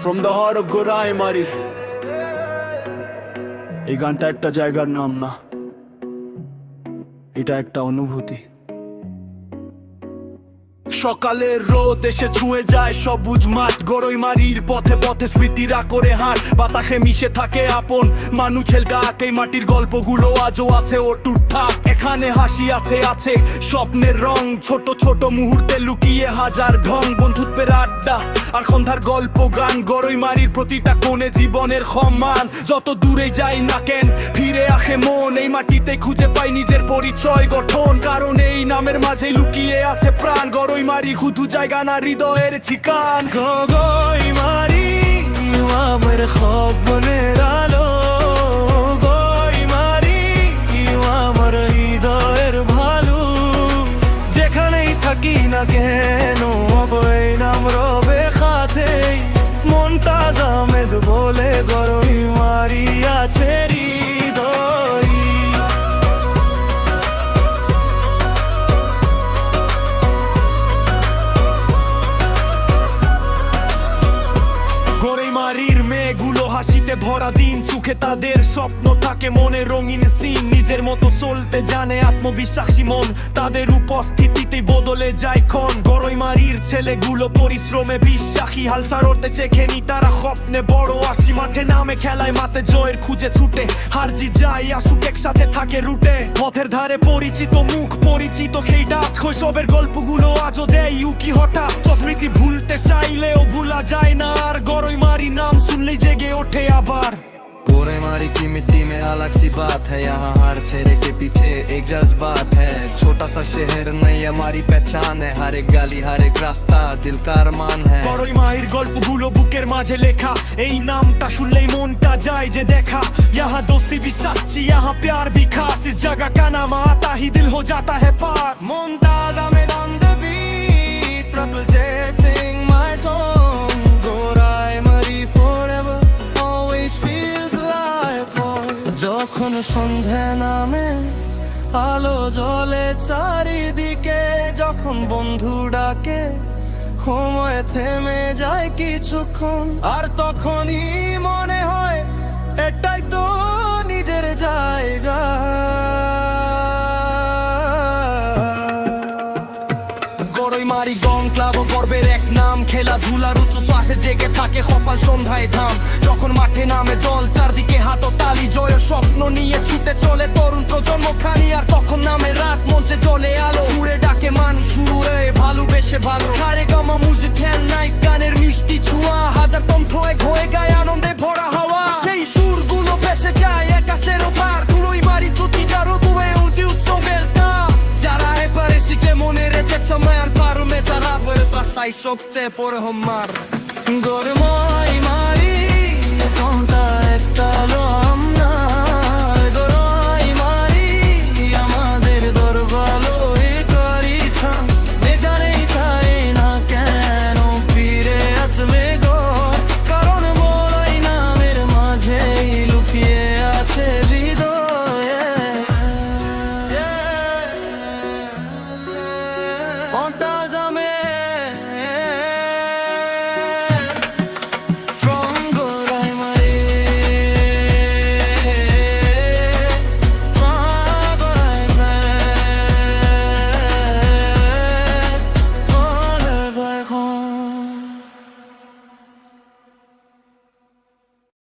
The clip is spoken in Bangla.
From the heart of গোরাইমারি। এই গানটা একটা জায়গার নাম না, এটা একটা অনুভূতি। সকালের রোদ এসে ছুঁয়ে যায় সবুজ মাঠ, গোরাইমারির পথে পথে স্মৃতিরা করে হাঁট। বাতাসে মিশে থাকে আপন মানুষের ডাক, এই মাটির গল্পগুলো আজও আছে অটুট ঠাক। এখানে হাসি আছে, আছে স্বপ্নের রং, ছোট ছোট মুহূর্তে লুকিয়ে হাজার ঢং। বন্ধুত্বের আড্ডা আর সন্ধ্যার গল্প গান, গোরাইমারির প্রতিটা কোণে জীবনের সম্মান। যত দূরে যাই না কেন ফিরে আসে মন, এই মাটিতে খুঁজে পাই নিজের পরিচয় গঠন। কারণ এই নামের মাঝে লুকিয়ে আছে প্রাণ। গোরাইমারি শুধু জায়গা না, হৃদয়ের ঠিকান। গোরাইমারি আমার স্বপ্নের আলো, গোরাইমারি আমার হৃদয়ের ভালো। যেখানেই থাকি না কেন এই নাম রবে খাতে, মুমতাজ আহমেদ বলে গোরাইমারি আছে হৃদয়। গোরাইমারির মেয়েগুলো হাসিতে ভরা দিন, সুখে তাদের স্বপ্ন থাকে মনে রঙিন সিন। নিজের মতো চলতে জানে আত্মবিশ্বাসী মন, তাদের উপস্থিতিতে বদলে যায় ক্ষণ। গোরাইমারির ছেলেগুলো পরিশ্রমে বিশ্বাসী, হাল ছাড়তে শেখেনি তারা স্বপ্নে বড় আসি। মাঠে নামে খেলায় মাতে জয়ের খুঁজে ছুটে, হার জিত যায় আসুক একসাথে থাকে রুটে। পথের ধারে পরিচিত মুখ, পরিচিত সেই ডাক, শৈশবের গল্পগুলো আজও দেয় উকি হঠাৎ। স্মৃতি ভুলতে চাইলেও ভুলা যায় না, আর গোরাইমারি নাম सुनले जगे उठे आबार। गोराइमारी की मिट्टी में अलग सी बात है, यहाँ हर चेहरे के पीछे एक जज्बात है। छोटा सा शहर नहीं हमारी पहचान है, हर एक गली हर एक रास्ता दिल का अरमान है। গোরাইমারির গল্পগুলো বুকের মাঝে লেখা, এই নামটা শুনলেই মনটা যায় যে দেখা। यहाँ दोस्ती भी सच्ची, यहाँ प्यार भी खास, इस जगह का नाम आता ही दिल हो जाता है पास। Mumtaz Ahmed on the beat, propagating my song. গোরাইমারি forever, always feels like home. যখন সন্ধ্যা নামে আলো জ্বলে চারিদিকে, যখন বন্ধু ডাকে সময় থেমে যায় কিছুক্ষণ, আর তখনই মনে হয় এটাই তো নিজের জায়গা। গোরাইমারি গং ক্লাব গর্বের এক নাম, খেলাধুলার উচ্চ শ্বাসে জেগে থাকে সকাল সন্ধ্যায় ধাম। যখন মাঠে নামে দল চারদিকে হাত তালি, জয় স্বপ্ন নিয়ে ছুটে চলে তরুণ প্রজন্ম খানি। আর তখন নামে রাত মঞ্চে জ্বলে আলো, সুরে ডাকে মানুষ শুরু হয়ে ভালোবেসে ভালো। সারে গামা মিউজিক খেল নাই গানের মিষ্টি ছোঁয়া, হাজার কণ্ঠ এক হয়ে গায় আনন্দে ভরা হাওয়া। সেই সুরগুলো ভেসে যায় আকাশের ওপার, গোরাইমারি প্রতিটা রোদে উঠে উৎসবের দাম। যারা এবার এসেছে মনে রেখেছে মায়ার পারমে, যারা বলে বাসাই সবচেয়ে পরে হমার। গোরাইমারি